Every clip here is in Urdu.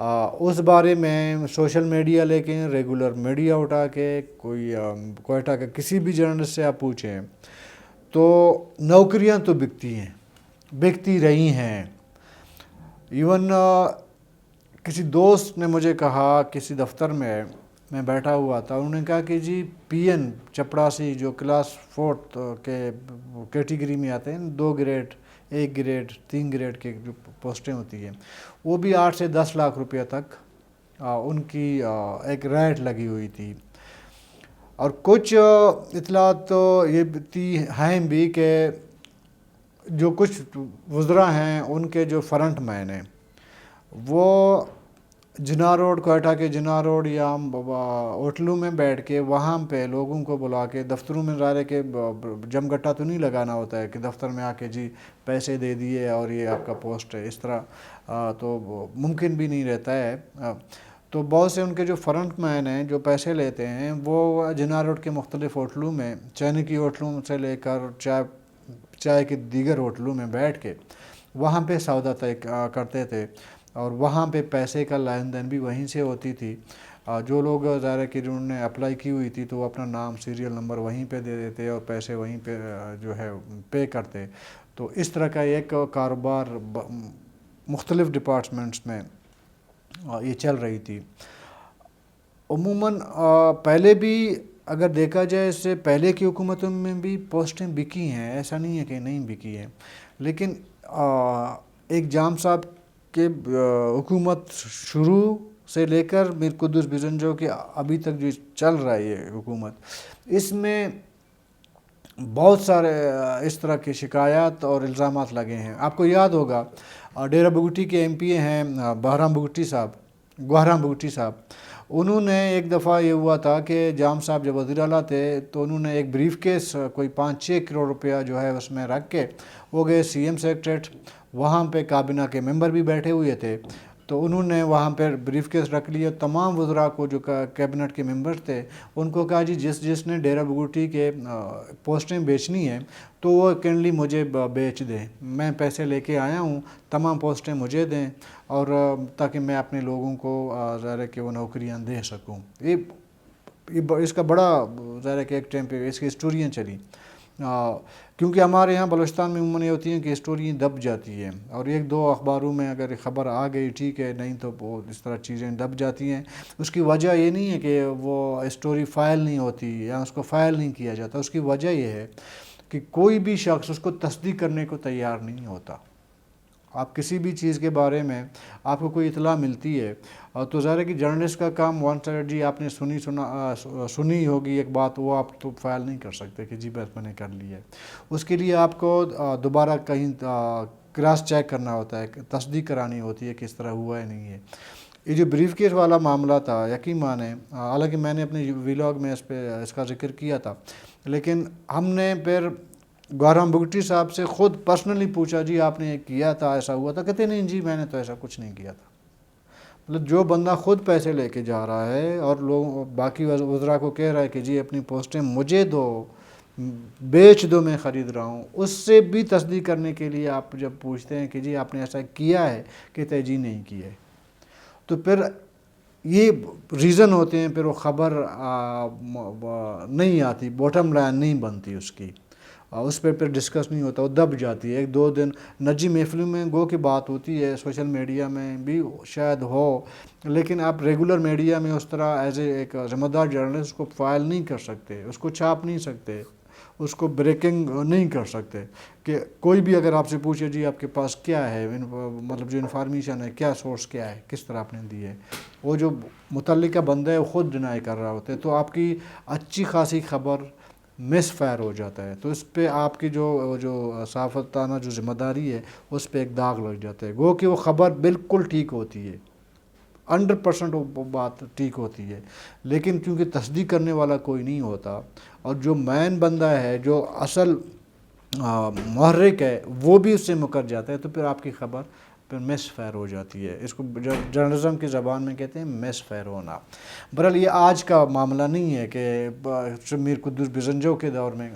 اس بارے میں سوشل میڈیا لے کے ریگولر میڈیا اٹھا کے کوئٹہ کا کسی بھی جرنلسٹ سے آپ پوچھیں تو نوکریاں تو بکتی رہی ہیں. ایون کسی دوست نے مجھے کہا کسی دفتر میں بیٹھا ہوا تھا, انہوں نے کہا کہ جی پی این چپڑاسی جو کلاس 4 کے کیٹیگری میں آتے ہیں, 2 گریڈ 1 گریڈ 3 گریڈ کے جو پوسٹیں ہوتی ہیں, وہ بھی 8 سے 10 لاکھ روپیہ تک ان کی ایک ریٹ لگی ہوئی تھی. اور کچھ اطلاعات تو یہ ہیں بھی کہ جو کچھ وزراء ہیں ان کے جو فرنٹ مین ہیں وہ جناح روڈ, کوئٹہ کے جناح روڈ یا ہوٹلوں میں بیٹھ کے وہاں پہ لوگوں کو بلا کے دفتروں میں ظاہر ہے کہ جم گٹا تو نہیں لگانا ہوتا ہے کہ دفتر میں آ کے جی پیسے دے دیے اور یہ آپ کا پوسٹ ہے, اس طرح تو ممکن بھی نہیں رہتا ہے. تو بہت سے ان کے جو فرنٹ مین ہیں جو پیسے لیتے ہیں وہ جناح روڈ کے مختلف ہوٹلوں میں, چینی کی ہوٹلوں سے لے کر چائے کے دیگر ہوٹلوں میں بیٹھ کے وہاں پہ سودا طے کرتے تھے, اور وہاں پہ پیسے کا لین دین بھی وہیں سے ہوتی تھی. جو لوگ ظاہر ہے کہ جنہوں نے اپلائی کی ہوئی تھی تو وہ اپنا نام سیریل نمبر وہیں پہ دے دیتے اور پیسے وہیں پہ جو ہے پے کرتے. تو اس طرح کا ایک کاروبار مختلف ڈپارٹمنٹس میں یہ چل رہی تھی. عموماً پہلے بھی اگر دیکھا جائے اس سے پہلے کی حکومتوں میں بھی پوسٹیں بکی ہیں, ایسا نہیں ہے کہ نہیں بکی ہیں, لیکن ایک جام صاحب کہ حکومت شروع سے لے کر میر قدس بزنجو کے ابھی تک جو چل رہا ہے یہ حکومت, اس میں بہت سارے اس طرح کی شکایات اور الزامات لگے ہیں. آپ کو یاد ہوگا ڈیرہ بگٹی کے ایم پی ہیں گوہرام بگٹی صاحب, انہوں نے ایک دفعہ یہ ہوا تھا کہ جام صاحب جب وزیر اعلیٰ تھے تو انہوں نے ایک بریف کیس کوئی 5-6 کروڑ روپیہ جو ہے اس میں رکھ کے وہ گئے سی ایم سیکریٹریٹ, وہاں پہ کابینہ کے ممبر بھی بیٹھے ہوئے تھے, تو انہوں نے وہاں پہ بریف کیس رکھ لیا. تمام وزراء کو جو کیبنٹ کے ممبر تھے ان کو کہا جی جس نے ڈیرہ بگٹی کے پوسٹیں بیچنی ہیں تو وہ کینڈلی مجھے بیچ دیں, میں پیسے لے کے آیا ہوں, تمام پوسٹیں مجھے دیں اور تاکہ میں اپنے لوگوں کو ظاہر ہے کہ وہ نوکریاں دے سکوں. اس کا بڑا ظاہر ہے کہ ایک ٹائم پہ اس کی ہسٹوریاں چلی, کیونکہ ہمارے یہاں بلوچستان میں عموماً یہ ہوتی ہیں کہ اسٹوریاں دب جاتی ہیں, اور 1-2 اخباروں میں اگر خبر آ گئی ٹھیک ہے, نہیں تو وہ اس طرح چیزیں دب جاتی ہیں. اس کی وجہ یہ نہیں ہے کہ وہ اسٹوری فائل نہیں ہوتی یا اس کو فائل نہیں کیا جاتا, اس کی وجہ یہ ہے کہ کوئی بھی شخص اس کو تصدیق کرنے کو تیار نہیں ہوتا. آپ کسی بھی چیز کے بارے میں آپ کو کوئی اطلاع ملتی ہے تو ظاہر ہے کہ جرنلسٹ کا کام ون سائڈ جی آپ نے سنی ہوگی ایک بات, وہ آپ تو فائل نہیں کر سکتے کہ جی بس میں نے کر لی ہے. اس کے لیے آپ کو دوبارہ کہیں کراس چیک کرنا ہوتا ہے, تصدیق کرانی ہوتی ہے کہ اس طرح ہوا ہے نہیں ہے. یہ جو بریف کیس والا معاملہ تھا یقین مانیں, حالانکہ میں نے اپنے ویلاگ میں اس کا ذکر کیا تھا, لیکن ہم نے پھر گوہرام بگٹی صاحب سے خود پرسنلی پوچھا جی آپ نے کیا تھا, ایسا ہوا تھا؟ کہتے نہیں جی میں نے تو ایسا کچھ نہیں کیا تھا. مطلب جو بندہ خود پیسے لے کے جا رہا ہے اور لوگ باقی وزراء کو کہہ رہا ہے کہ جی اپنی پوسٹیں مجھے دو, بیچ دو, میں خرید رہا ہوں, اس سے بھی تصدیق کرنے کے لیے آپ جب پوچھتے ہیں کہ جی آپ نے ایسا کیا ہے, کہتے جی نہیں کیا ہے, تو پھر یہ ریزن ہوتے ہیں, پھر وہ خبر نہیں آتی, باٹم لائن نہیں بنتی اس کی, اس پہ پھر ڈسکس نہیں ہوتا, وہ دب جاتی ہے. 1-2 دن نجی محفلوں میں گو کی بات ہوتی ہے, سوشل میڈیا میں بھی شاید ہو, لیکن آپ ریگولر میڈیا میں اس طرح ایز ایک ذمہ دار جرنلسٹ کو فائل نہیں کر سکتے, اس کو چھاپ نہیں سکتے, اس کو بریکنگ نہیں کر سکتے. کہ کوئی بھی اگر آپ سے پوچھے جی آپ کے پاس کیا ہے, مطلب جو انفارمیشن ہے, کیا سورس کیا ہے, کس طرح آپ نے دی ہے, وہ جو متعلقہ بندہ ہے وہ خود ڈینائی کر رہا ہوتا ہے, تو آپ کی اچھی خاصی خبر مس فائر ہو جاتا ہے. تو اس پہ آپ کی جو صحافتانہ جو ذمہ داری ہے اس پہ ایک داغ لگ جاتا ہے. گو کہ وہ خبر بالکل ٹھیک ہوتی ہے, 100% وہ بات ٹھیک ہوتی ہے, لیکن کیونکہ تصدیق کرنے والا کوئی نہیں ہوتا, اور جو مین بندہ ہے جو اصل محرک ہے وہ بھی اس سے مکر جاتا ہے, تو پھر آپ کی خبر پھر مس فائر ہو جاتی ہے. اس کو جرنلزم کی زبان میں کہتے ہیں مس فائر ہونا. بہرحال یہ آج کا معاملہ نہیں ہے کہ میر قدس بزنجو کے دور میں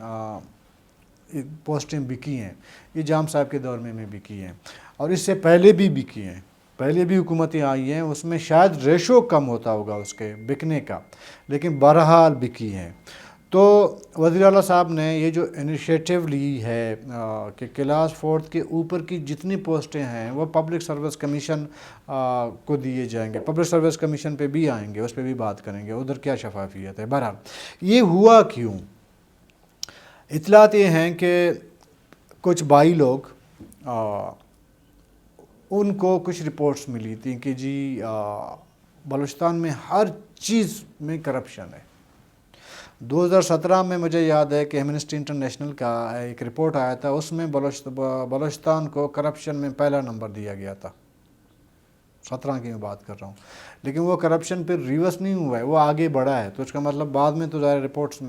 پوسٹیں بکی ہیں, یہ جام صاحب کے دور میں بکی ہیں, اور اس سے پہلے بھی بکی ہیں. پہلے بھی حکومتیں آئی ہیں اس میں شاید ریشو کم ہوتا ہوگا اس کے بکنے کا، لیکن بہرحال بکی ہیں۔ تو وزیر اعلیٰ صاحب نے یہ جو انیشیٹو لی ہے کہ کلاس 4 کے اوپر کی جتنی پوسٹیں ہیں وہ پبلک سروس کمیشن کو دیے جائیں گے، پبلک سروس کمیشن پہ بھی آئیں گے، اس پہ بھی بات کریں گے ادھر کیا شفافیت ہے۔ بہرحال یہ ہوا کیوں؟ اطلاعات یہ ہیں کہ کچھ بائی لوگ ان کو کچھ رپورٹس ملی تھیں کہ جی بلوچستان میں ہر چیز میں کرپشن ہے۔ 2017 میں مجھے یاد ہے کہ ایمنسٹی انٹرنیشنل کا ایک رپورٹ آیا تھا، اس میں بلوچستان کو کرپشن میں پہلا نمبر دیا گیا تھا۔ 17 کی میں بات کر رہا ہوں، لیکن وہ کرپشن پھر ریورس نہیں ہوا ہے، وہ آگے بڑھا ہے۔ تو اس کا مطلب بعد میں تو ظاہر رپورٹس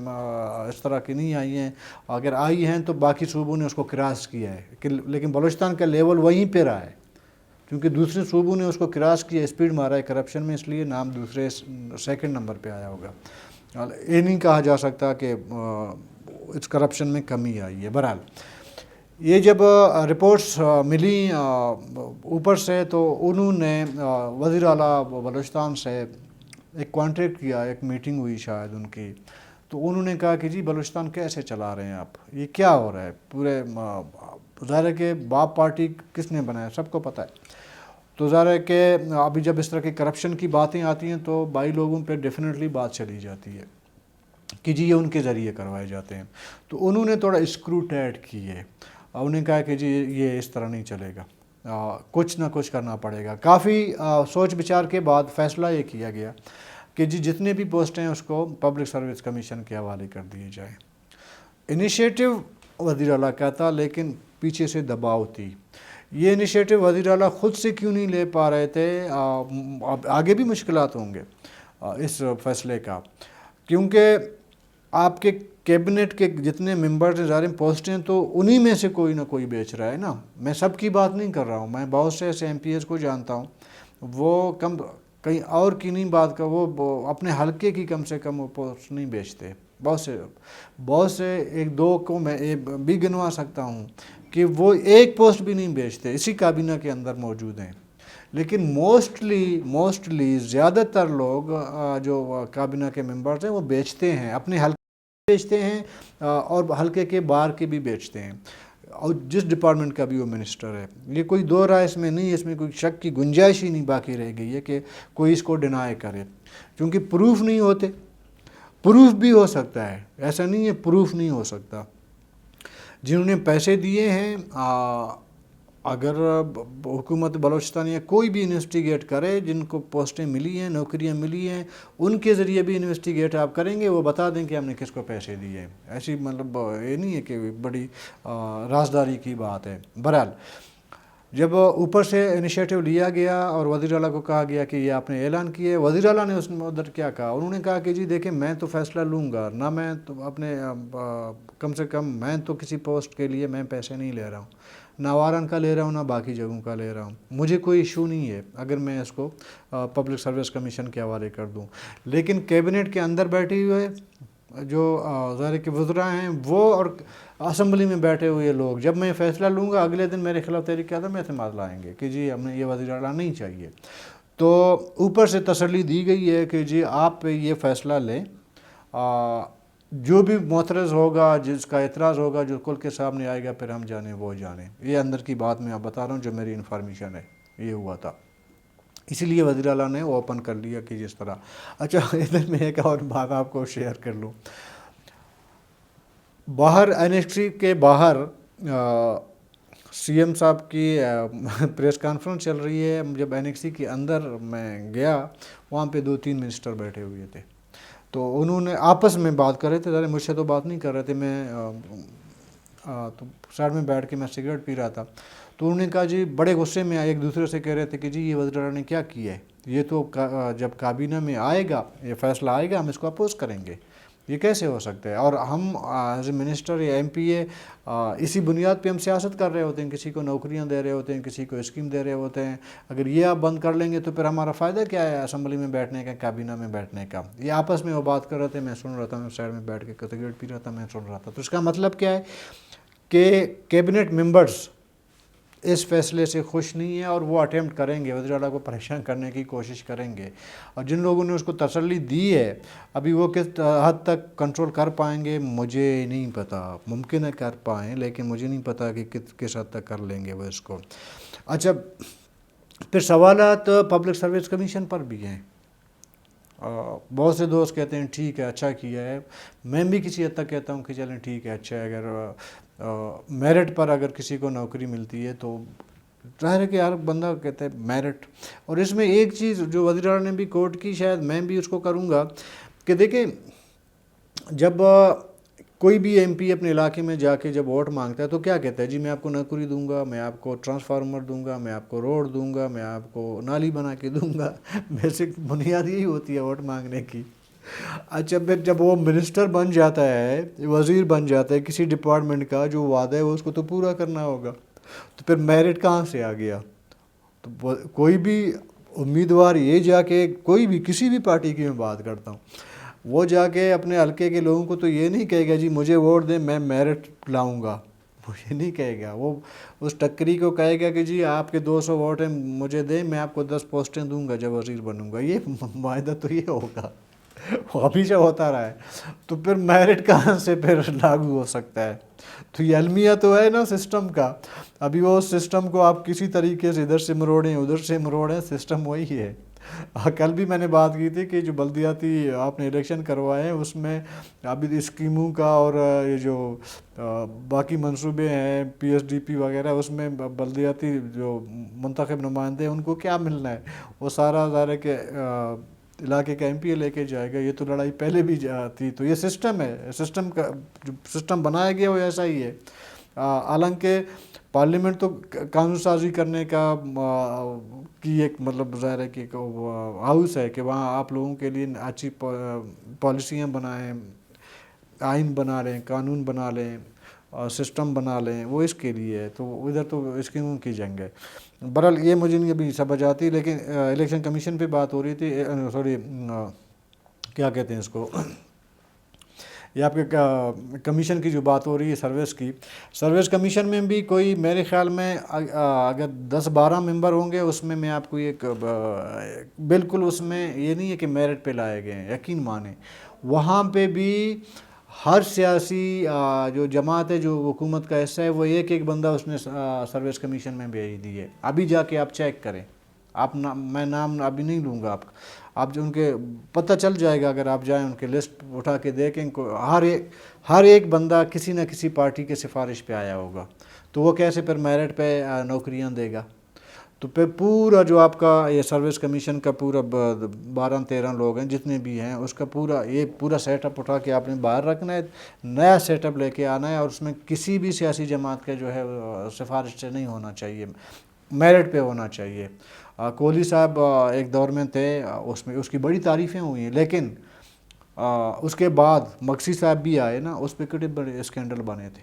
اس طرح کی نہیں آئی ہیں، اگر آئی ہیں تو باقی صوبوں نے اس کو کراس کیا ہے، لیکن بلوچستان کا لیول وہیں پہ رہا ہے، کیونکہ دوسرے صوبوں نے اس کو کراس کیا، اسپیڈ مارا ہے کرپشن میں، اس لیے نام دوسرے سیکنڈ نمبر پہ آیا ہوگا۔ یہ نہیں کہا جا سکتا کہ اس کرپشن میں کمی آئی ہے۔ بہرحال یہ جب رپورٹس ملی اوپر سے تو انہوں نے وزیر اعلیٰ بلوچستان سے ایک کانٹیکٹ کیا، ایک میٹنگ ہوئی شاید ان کی، تو انہوں نے کہا کہ جی بلوچستان کیسے چلا رہے ہیں آپ، یہ کیا ہو رہا ہے؟ پورے ظاہر ہے کہ باپ پارٹی کس نے بنایا سب کو پتہ ہے، تو ظاہر ہے کہ ابھی جب اس طرح کی کرپشن کی باتیں آتی ہیں تو بائی لوگوں پہ ڈیفینیٹلی بات چلی جاتی ہے کہ جی یہ ان کے ذریعے کروائے جاتے ہیں۔ تو انہوں نے تھوڑا اسکروٹیٹ کی ہے، انہوں نے کہا کہ جی یہ اس طرح نہیں چلے گا، کچھ نہ کچھ کرنا پڑے گا۔ کافی سوچ بچار کے بعد فیصلہ یہ کیا گیا کہ جی جتنے بھی پوسٹیں ہیں اس کو پبلک سروس کمیشن کے حوالے کر دیے جائیں۔ انیشیٹو وزیر اعلیٰ کا تھا، لیکن پیچھے سے دباؤ تھی۔ یہ انیشیٹو وزیر اعلیٰ خود سے کیوں نہیں لے پا رہے تھے؟ آگے بھی مشکلات ہوں گے اس فیصلے کا، کیونکہ آپ کے کیبنٹ کے جتنے ممبرز ہیں ظاہر پوسٹیں تو انہی میں سے کوئی نہ کوئی بیچ رہا ہے نا۔ میں سب کی بات نہیں کر رہا ہوں، میں بہت سے ایسے ایم پی ایس کو جانتا ہوں، وہ کہیں اور کی نہیں بات کر، وہ اپنے حلقے کی کم سے کم وہ پوسٹ نہیں بیچتے، بہت سے ایک دو کو میں بھی گنوا سکتا ہوں کہ وہ ایک پوسٹ بھی نہیں بیچتے، اسی کابینہ کے اندر موجود ہیں۔ لیکن موسٹلی زیادہ تر لوگ جو کابینہ کے ممبرز ہیں وہ بیچتے ہیں، اپنے حلقے بیچتے ہیں اور حلقے کے باہر کے بھی بیچتے ہیں، اور جس ڈپارٹمنٹ کا بھی وہ منسٹر ہے۔ یہ کوئی دو رائے اس میں نہیں ہے، اس میں کوئی شک کی گنجائش ہی نہیں باقی رہ گئی ہے کہ کوئی اس کو ڈینائی کرے، کیونکہ پروف نہیں ہوتے۔ پروف بھی ہو سکتا ہے، ایسا نہیں ہے پروف نہیں ہو سکتا۔ جنہوں نے پیسے دیے ہیں، اگر حکومت بلوچستان یا کوئی بھی انویسٹیگیٹ کرے، جن کو پوسٹیں ملی ہیں، نوکریاں ملی ہیں، ان کے ذریعے بھی انویسٹیگیٹ آپ کریں گے، وہ بتا دیں کہ ہم نے کس کو پیسے دیے ہیں۔ ایسی مطلب یہ نہیں ہے کہ بڑی رازداری کی بات ہے۔ بہرحال جب اوپر سے انیشیٹو لیا گیا اور وزیر اعلیٰ کو کہا گیا کہ یہ آپ نے اعلان کیے، وزیر اعلیٰ نے اس میں ادھر کیا کہا، انہوں نے کہا کہ جی دیکھیں میں تو فیصلہ لوں گا نہ، میں تو اپنے کم سے کم میں تو کسی پوسٹ کے لیے میں پیسے نہیں لے رہا ہوں، نہ وارن کا لے رہا ہوں نہ باقی جگہوں کا لے رہا ہوں، مجھے کوئی ایشو نہیں ہے اگر میں اس کو پبلک سروس کمیشن کے حوالے کر دوں۔ لیکن کیبنٹ کے اندر بیٹھے ہوئے جو ظاہر کے وزراء ہیں وہ اور اسمبلی میں بیٹھے ہوئے لوگ، جب میں فیصلہ لوں گا اگلے دن میرے خلاف تحریک عدم اعتماد لائیں گے کہ جی ہمیں یہ وزیر اعلیٰ نہیں چاہیے۔ تو اوپر سے تسلی دی گئی ہے کہ جی آپ یہ فیصلہ لیں، جو بھی معترض ہوگا، جس کا اعتراض ہوگا، جو کل کے سامنے آئے گا پھر ہم جانیں وہ جانیں۔ یہ اندر کی بات میں آپ بتا رہا ہوں، جو میری انفارمیشن ہے یہ ہوا تھا، اسی لیے وزیر اعلیٰ نے اوپن کر لیا کہ جس طرح۔ اچھا ادھر میں ایک اور بات آپ کو شیئر کر لوں، باہر انیکسی کے باہر سی ایم صاحب کی پریس کانفرنس چل رہی ہے، جب انیکسی کے اندر میں گیا وہاں پہ 2-3 منسٹر بیٹھے ہوئے تھے، تو انہوں نے آپس میں بات کر رہے تھے، ذرا مجھ سے تو بات نہیں کر رہے تھے، میں تو سائڈ میں بیٹھ کے میں سگریٹ پی رہا تھا، تو انہوں نے کہا جی بڑے غصے میں ایک دوسرے سے کہہ رہے تھے کہ جی یہ وزیر اعلیٰ نے کیا کیا ہے، یہ تو جب کابینہ میں آئے گا یہ فیصلہ آئے گا ہم اس کو اپوز کریں گے، یہ کیسے ہو سکتا ہے، اور ہم ایز اے منسٹر یا ایم پی اے اسی بنیاد پہ ہم سیاست کر رہے ہوتے ہیں، کسی کو نوکریاں دے رہے ہوتے ہیں، کسی کو اسکیم دے رہے ہوتے ہیں، اگر یہ آپ بند کر لیں گے تو پھر ہمارا فائدہ کیا ہے اسمبلی میں بیٹھنے کا، کابینہ میں بیٹھنے کا۔ یہ آپس میں وہ بات کر رہے تھے، میں سن رہا تھا، میں سائڈ میں بیٹھ کے سگریٹ پی رہا تھا، میں سن رہا تھا۔ تو اس کا مطلب کیا ہے کہ کیبنٹ ممبرز اس فیصلے سے خوش نہیں ہے اور وہ اٹیمپٹ کریں گے، وزیر اعلیٰ کو پریشان کرنے کی کوشش کریں گے. اور جن لوگوں نے اس کو تسلی دی ہے ابھی وہ کس حد تک کنٹرول کر پائیں گے مجھے نہیں پتہ. ممکن ہے کر پائیں لیکن مجھے نہیں پتہ کہ کس حد تک کر لیں گے وہ اس کو. اچھا، پھر سوالات پبلک سروس کمیشن پر بھی ہیں. بہت سے دوست کہتے ہیں ٹھیک ہے اچھا کیا ہے، میں بھی کسی حد تک کہتا ہوں کہ چلیں ٹھیک ہے اچھا ہے. اگر میرٹ پر اگر کسی کو نوکری ملتی ہے تو ظاہر ہے کہ ہر بندہ کہتا ہے میرٹ. اور اس میں ایک چیز جو وزیر اعلیٰ نے بھی کوٹ کی، شاید میں بھی اس کو کروں گا، کہ دیکھیں جب کوئی بھی ایم پی اپنے علاقے میں جا کے جب ووٹ مانگتا ہے تو کیا کہتا ہے؟ جی میں آپ کو نوکری دوں گا، میں آپ کو ٹرانسفارمر دوں گا، میں آپ کو روڈ دوں گا، میں آپ کو نالی بنا کے دوں گا. بیسک بنیاد یہی ہوتی ہے ووٹ مانگنے کی. اچھا، پھر جب وہ منسٹر بن جاتا ہے، وزیر بن جاتا ہے کسی ڈپارٹمنٹ کا، جو وعدہ ہے وہ اس کو تو پورا کرنا ہوگا. تو پھر میرٹ کہاں سے آ گیا؟ تو کوئی بھی امیدوار یہ جا کے، کوئی بھی کسی بھی پارٹی کی میں بات کرتا ہوں، وہ جا کے اپنے حلقے کے لوگوں کو تو یہ نہیں کہے گا جی مجھے ووٹ دیں میں میرٹ لاؤں گا، وہ یہ نہیں کہے گا. وہ اس ٹکری کو کہے گا کہ جی آپ کے 200 ووٹ ہیں مجھے دیں، میں آپ کو 10 پوسٹیں دوں گا جب وزیر بنوں گا. یہ معاہدہ تو یہ ہوگا، وہ ہمیشہ ہوتا رہا ہے. تو پھر میرٹ کہاں سے پھر لاگو ہو سکتا ہے؟ تو یہ المیہ تو ہے نا سسٹم کا. ابھی وہ سسٹم کو آپ کسی طریقے سے ادھر سے مروڑیں ادھر سے مروڑیں، سسٹم وہی ہے. کل بھی میں نے بات کی تھی کہ جو بلدیاتی آپ نے الیکشن کروائے ہیں اس میں ابھی اسکیموں کا اور یہ جو باقی منصوبے ہیں پی ایس ڈی پی وغیرہ، اس میں بلدیاتی جو منتخب نمائندے ہیں ان کو کیا ملنا ہے؟ وہ سارا ظاہر ہے کہ علاقے کا ایم پی لے کے جائے گا. یہ تو لڑائی پہلے بھی تھی. تو یہ سسٹم ہے، سسٹم کا جو سسٹم بنایا گیا وہ ایسا ہی ہے. حالانکہ پارلیمنٹ تو قانون سازی کرنے کا کی ایک مطلب ظاہر ہے کہ ہاؤس ہے کہ وہاں آپ لوگوں کے لیے اچھی پالیسیاں بنائیں، آئین بنا لیں، قانون بنا لیں، سسٹم بنا لیں، وہ اس کے لیے ہے. تو ادھر تو اسکیموں کی جنگ ہے. بہرحال یہ مجھے نہیں ابھی سمجھ آتی. لیکن الیکشن کمیشن پہ بات ہو رہی تھی، سوری کیا کہتے ہیں اس کو، یہ آپ کے کمیشن کی جو بات ہو رہی ہے سروس کمیشن میں بھی کوئی میرے خیال میں اگر 10-12 ممبر ہوں گے اس میں آپ کو ایک بالکل اس میں یہ نہیں ہے کہ میرٹ پہ لائے گئے ہیں. یقین مانیں وہاں پہ بھی ہر سیاسی جو جماعت ہے جو حکومت کا حصہ ہے وہ ایک بندہ اس نے سروس کمیشن میں بھیج دی ہے. ابھی جا کے آپ چیک کریں، میں نام ابھی نہیں لوں گا آپ جو ان کے پتہ چل جائے گا اگر آپ جائیں ان کے لسٹ اٹھا کے دیکھیں. ہر ایک بندہ کسی نہ کسی پارٹی کے سفارش پہ آیا ہوگا. تو وہ کیسے پھر میرٹ پہ نوکریاں دے گا؟ تو پھر پورا جو آپ کا یہ سروس کمیشن کا پورا 12-13 لوگ ہیں جتنے بھی ہیں، اس کا پورا سیٹ اپ اٹھا کے آپ نے باہر رکھنا ہے، نیا سیٹ اپ لے کے آنا ہے. اور اس میں کسی بھی سیاسی جماعت کا جو ہے سفارش سے نہیں ہونا چاہیے، میرٹ پہ ہونا چاہیے. کوہلی صاحب ایک دور میں تھے، اس کی بڑی تعریفیں ہوئی ہیں، لیکن اس کے بعد مکسی صاحب بھی آئے نا، اس پہ کتنے بڑے اسکینڈل بنے تھے.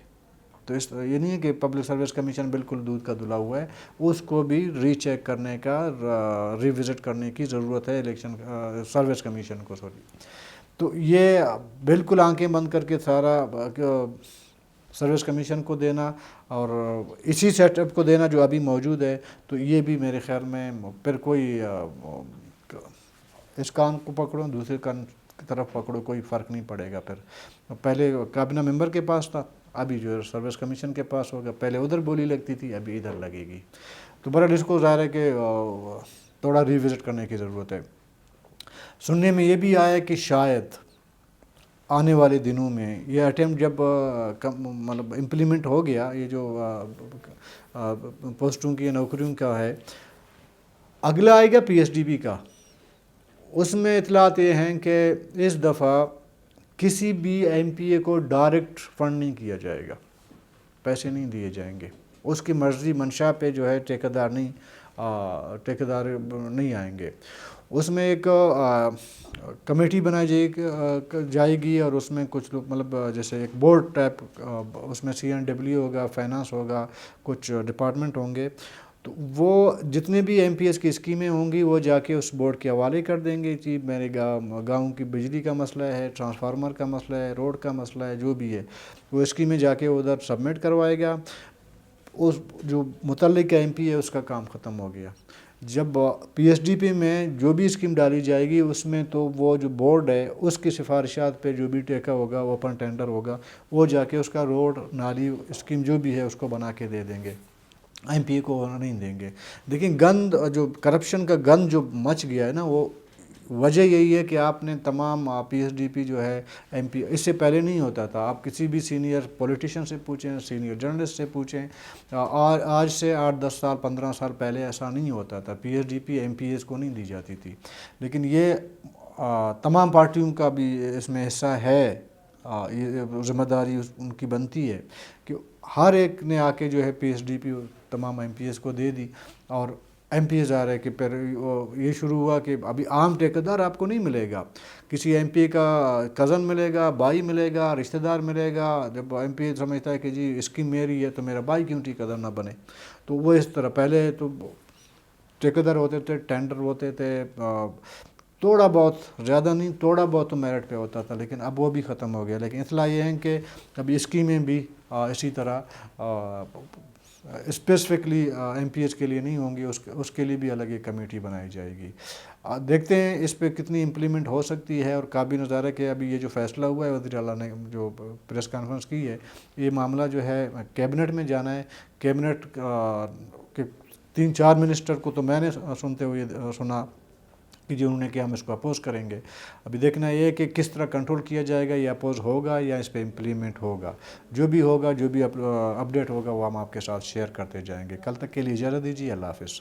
تو یہ نہیں ہے کہ پبلک سروس کمیشن بالکل دودھ کا دھلا ہوا ہے، اس کو بھی ری چیک کرنے کا، ری وزٹ کرنے کی ضرورت ہے الیکشن سروس کمیشن کو. تو یہ بالکل آنکھیں بند کر کے سارا سروس کمیشن کو دینا اور اسی سیٹ اپ کو دینا جو ابھی موجود ہے، تو یہ بھی میرے خیال میں پھر کوئی اس کان کو پکڑو دوسرے کان کی طرف پکڑو، کوئی فرق نہیں پڑے گا. پھر پہلے کابینہ ممبر کے پاس تھا، ابھی جو سروس کمیشن کے پاس ہوگا. پہلے ادھر بولی لگتی تھی، ابھی ادھر لگے گی. تو بہرحال اس کو ظاہر ہے کہ تھوڑا ری وزٹ کرنے کی ضرورت ہے. سننے میں یہ بھی آیا کہ شاید آنے والے دنوں میں یہ اٹیمپٹ جب مطلب امپلیمنٹ ہو گیا، یہ جو پوسٹوں کی نوکریوں کا ہے، اگلا آئے گا پی ایس ڈی بی کا. اس میں اطلاعات یہ ہیں کہ اس دفعہ کسی بھی ایم پی اے کو ڈائریکٹ فنڈ نہیں کیا جائے گا، پیسے نہیں دیے جائیں گے. اس کی مرضی منشا پہ جو ہے ٹھیکیدار نہیں آئیں گے. اس میں ایک کمیٹی بنائی جائے گی اور اس میں کچھ لوگ مطلب جیسے ایک بورڈ ٹائپ، اس میں CNW ہوگا، فائنانس ہوگا، کچھ ڈپارٹمنٹ ہوں گے. تو وہ جتنے بھی ایم پی ایس کی اسکیمیں ہوں گی وہ جا کے اس بورڈ کے حوالے کر دیں گے کہ میرے گاؤں کی بجلی کا مسئلہ ہے، ٹرانسفارمر کا مسئلہ ہے، روڈ کا مسئلہ ہے، جو بھی ہے وہ اسکیمیں جا کے ادھر سبمٹ کروائے گا. اس جو متعلقہ ایم پی ہے اس کا کام ختم ہو گیا. جب پی ایس ڈی پی میں جو بھی اسکیم ڈالی جائے گی اس میں تو وہ جو بورڈ ہے اس کی سفارشات پہ جو بھی ٹیکہ ہوگا اوپن ٹینڈر ہوگا وہ جا کے اس کا روڈ نالی اسکیم جو بھی ہے اس کو بنا کے دے دیں گے, ایم پی کو نہیں دیں گے. لیکن گند جو کرپشن کا گند جو مچ گیا ہے نا, وہ وجہ یہی ہے کہ آپ نے تمام پی ایس ڈی پی جو ہے ایم پی, اس سے پہلے نہیں ہوتا تھا. آپ کسی بھی سینئر پولیٹیشین سے پوچھیں, سینئر جرنلسٹ سے پوچھیں, آج سے 8-10 سال 15 سال پہلے ایسا نہیں ہوتا تھا. P S D P M P S کو نہیں دی جاتی تھی. لیکن یہ تمام پارٹیوں کا بھی اس میں حصہ ہے, یہ ذمہ داری ان کی بنتی ہے کہ ہر ایک نے آ کے جو ہے پی ایس ڈی پی تمام ایم پی ایس کو دے دی. اور ایم پی ایس آ رہا ہے کہ پھر یہ شروع ہوا کہ ابھی عام ٹھیکیدار آپ کو نہیں ملے گا, کسی ایم پی کا کزن ملے گا, بھائی ملے گا, رشتہ دار ملے گا. جب ایم پی سمجھتا ہے کہ جی اسکیم میری ہے تو میرا بھائی کیوں ٹھیکیدار نہ بنے, تو وہ اس طرح پہلے تو ٹھیکیدار ہوتے تھے, ٹینڈر ہوتے تھے, تھوڑا بہت, زیادہ نہیں, تھوڑا بہت تو میرٹ پہ ہوتا تھا, لیکن اب وہ بھی ختم ہو گیا. لیکن اطلاع یہ ہے کہ ابھی اسکیمیں بھی اسی طرح اسپیسیفکلی ایم پی ایس کے لیے نہیں ہوں گی, اس کے لیے بھی الگ ایک کمیٹی بنائی جائے گی. دیکھتے ہیں اس پہ کتنی امپلیمنٹ ہو سکتی ہے. اور قابل نظر ہے کہ ابھی یہ جو فیصلہ ہوا ہے وزیر اعلیٰ نے جو پریس کانفرنس کی ہے, یہ معاملہ جو ہے کیبنٹ میں جانا ہے. کیبنٹ کے 3-4 منسٹر کو تو میں نے سنتے ہوئے سنا کہ جی انہوں نے کہ ہم اس کو اپوز کریں گے. ابھی دیکھنا یہ ہے کہ کس طرح کنٹرول کیا جائے گا, یہ اپوز ہوگا یا اس پہ امپلیمنٹ ہوگا. جو بھی ہوگا, جو بھی اپڈیٹ ہوگا وہ ہم آپ کے ساتھ شیئر کرتے جائیں گے. کل تک کے لیے اجازت دیجیے, اللہ حافظ.